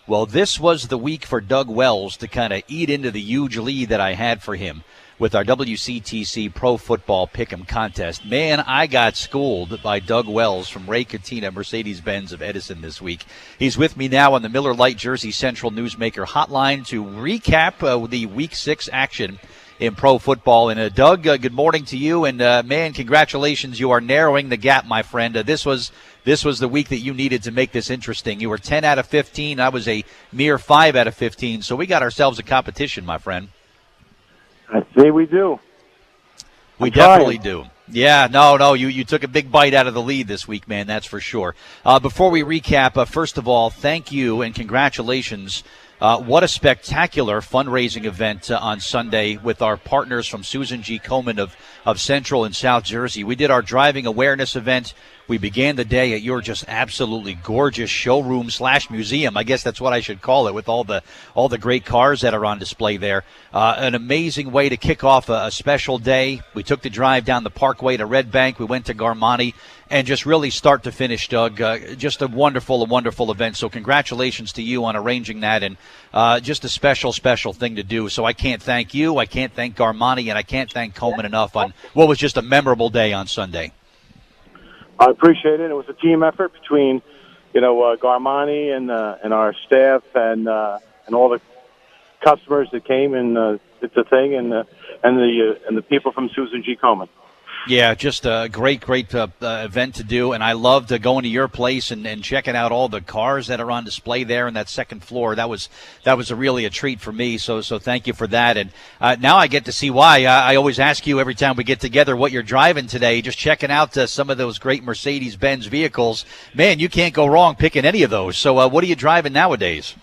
Well, this was the week for Doug Wells to kind of eat into the huge lead that I had for him with our WCTC Pro Football Pick'em contest. Man, I got schooled by Doug Wells from Catena, Mercedes-Benz of Edison this week. He's with me now on the Miller Lite Jersey Central Newsmaker hotline to recap the Week 6 action in pro football. And Doug, good morning to you. And man, congratulations. You are narrowing the gap, my friend. This was the week that you needed to make this interesting. You were 10 out of 15. I was a mere 5 out of 15. So we got ourselves a competition, my friend. I say we do. We definitely do. Yeah, no, you took a big bite out of the lead this week, man, that's for sure. Before we recap, first of all, thank you and congratulations. What a spectacular fundraising event on Sunday with our partners from Susan G. Komen of Central and South Jersey. We did our driving awareness event. We began the day at your just absolutely gorgeous showroom / museum. I guess that's what I should call it, with all the great cars that are on display there. An amazing way to kick off a special day. We took the drive down the Parkway to Red Bank. We went to Garmani. And just really start to finish, Doug, just a wonderful event. So congratulations to you on arranging that, and just a special thing to do. So I can't thank you, I can't thank Garmani, and I can't thank Komen enough on what was just a memorable day on Sunday. I appreciate it. It was a team effort between, Garmani and our staff and all the customers that came and did the thing, and the people from Susan G. Komen. Yeah, just a great event to do, and I loved going to your place and checking out all the cars that are on display there in that second floor. That was really a treat for me, so thank you for that. And now I get to see why. I always ask you every time we get together what you're driving today, just checking out some of those great Mercedes-Benz vehicles. Man, you can't go wrong picking any of those. So what are you driving nowadays?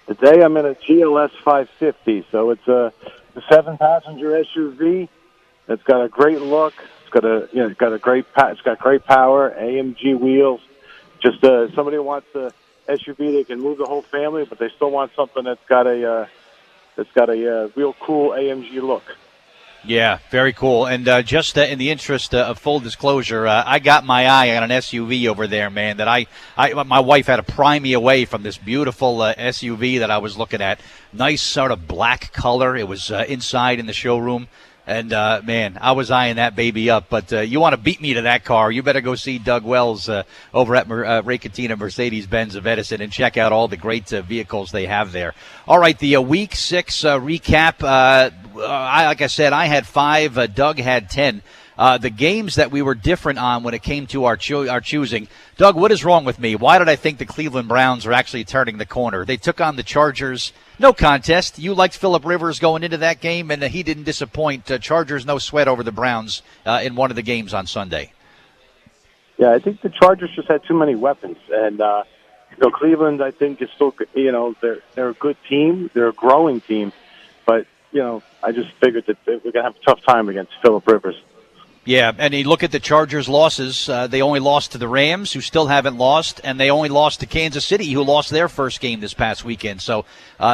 Today I'm in a GLS 550, so it's a 7-passenger SUV. It's got a great look. It's got great power. AMG wheels. Just somebody who wants a SUV that can move the whole family, but they still want something that's got a real cool AMG look. Yeah, very cool. And just in the interest of full disclosure, I got my eye on an SUV over there, man, that my wife had to pry me away from this beautiful SUV that I was looking at. Nice sort of black color. It was inside in the showroom. And, man, I was eyeing that baby up. But you want to beat me to that car, you better go see Doug Wells over at Catena Mercedes-Benz of Edison and check out all the great vehicles they have there. All right, the Week 6 recap. Like I said, I had 5. Doug had 10. The games that we were different on when it came to our choosing. Doug, what is wrong with me? Why did I think the Cleveland Browns are actually turning the corner? They took on the Chargers. No contest. You liked Phillip Rivers going into that game, and he didn't disappoint. Chargers, no sweat over the Browns in one of the games on Sunday. Yeah, I think the Chargers just had too many weapons. And, Cleveland, I think, is still, they're a good team. They're a growing team. But, I just figured that we're going to have a tough time against Phillip Rivers. Yeah, and you look at the Chargers' losses. They only lost to the Rams, who still haven't lost, and they only lost to Kansas City, who lost their first game this past weekend. So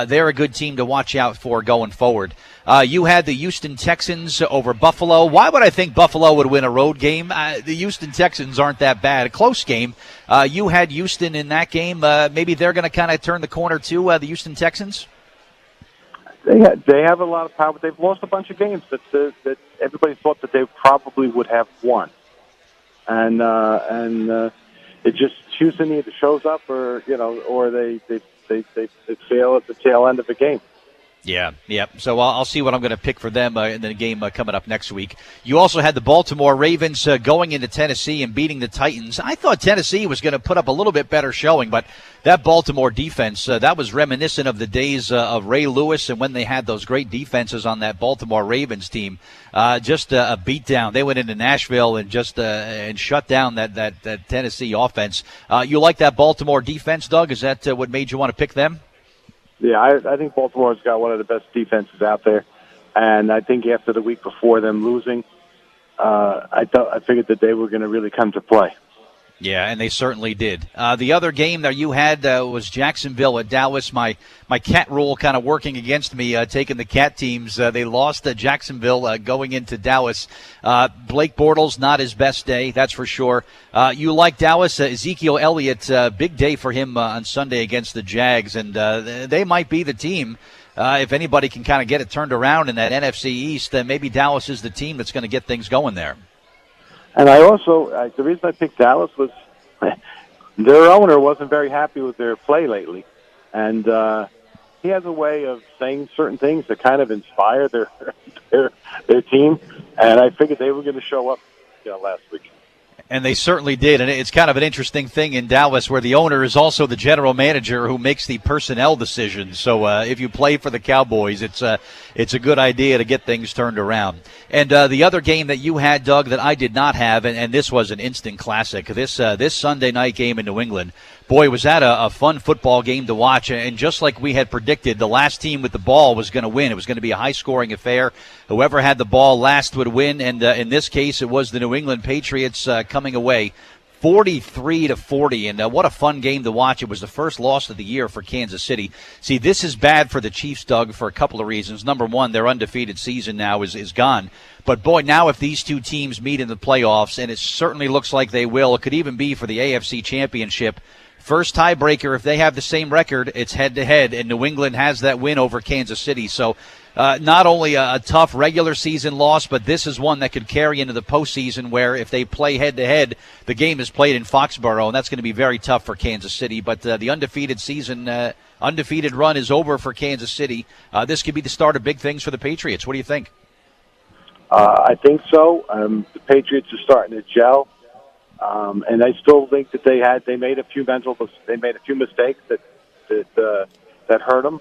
they're a good team to watch out for going forward. You had the Houston Texans over Buffalo. Why would I think Buffalo would win a road game? The Houston Texans aren't that bad. A close game. You had Houston in that game. Maybe they're going to kind of turn the corner too, the Houston Texans? They have a lot of power, but they've lost a bunch of games that everybody thought that they probably would have won, and it just Houston either shows up or they fail at the tail end of the game. Yeah. So I'll see what I'm going to pick for them in the game coming up next week. You also had the Baltimore Ravens going into Tennessee and beating the Titans. I thought Tennessee was going to put up a little bit better showing, but that Baltimore defense, that was reminiscent of the days of Ray Lewis and when they had those great defenses on that Baltimore Ravens team. Just a beatdown. They went into Nashville and just and shut down that Tennessee offense. You like that Baltimore defense, Doug? Is that what made you want to pick them? Yeah, I think Baltimore's got one of the best defenses out there, and I think after the week before them losing, I figured that they were going to really come to play. Yeah, and they certainly did. The other game that you had was Jacksonville at Dallas. My cat rule kind of working against me, taking the cat teams. They lost at Jacksonville going into Dallas. Blake Bortles, not his best day, that's for sure. You like Dallas. Ezekiel Elliott, big day for him on Sunday against the Jags, and they might be the team. If anybody can kind of get it turned around in that NFC East, then maybe Dallas is the team that's going to get things going there. And I also, the reason I picked Dallas was their owner wasn't very happy with their play lately. And he has a way of saying certain things that kind of inspire their team. And I figured they were going to show up last week. And they certainly did. And it's kind of an interesting thing in Dallas where the owner is also the general manager who makes the personnel decisions. So if you play for the Cowboys, it's a good idea to get things turned around. And the other game that you had, Doug, that I did not have, and this was an instant classic, this Sunday night game in New England. Boy, was that a fun football game to watch. And just like we had predicted, the last team with the ball was going to win. It was going to be a high-scoring affair. Whoever had the ball last would win. And in this case, it was the New England Patriots coming away 43-40. And what a fun game to watch. It was the first loss of the year for Kansas City. See, this is bad for the Chiefs, Doug, for a couple of reasons. Number one, their undefeated season now is gone. But, boy, now if these two teams meet in the playoffs, and it certainly looks like they will, it could even be for the AFC Championship. First tiebreaker, if they have the same record, it's head-to-head, and New England has that win over Kansas City. So not only a tough regular season loss, but this is one that could carry into the postseason where if they play head-to-head, the game is played in Foxborough, and that's going to be very tough for Kansas City. But the undefeated run is over for Kansas City. This could be the start of big things for the Patriots. What do you think? I think so. The Patriots are starting to gel. And I still think that they made a few mistakes that hurt them.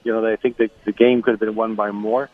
I think that the game could have been won by more.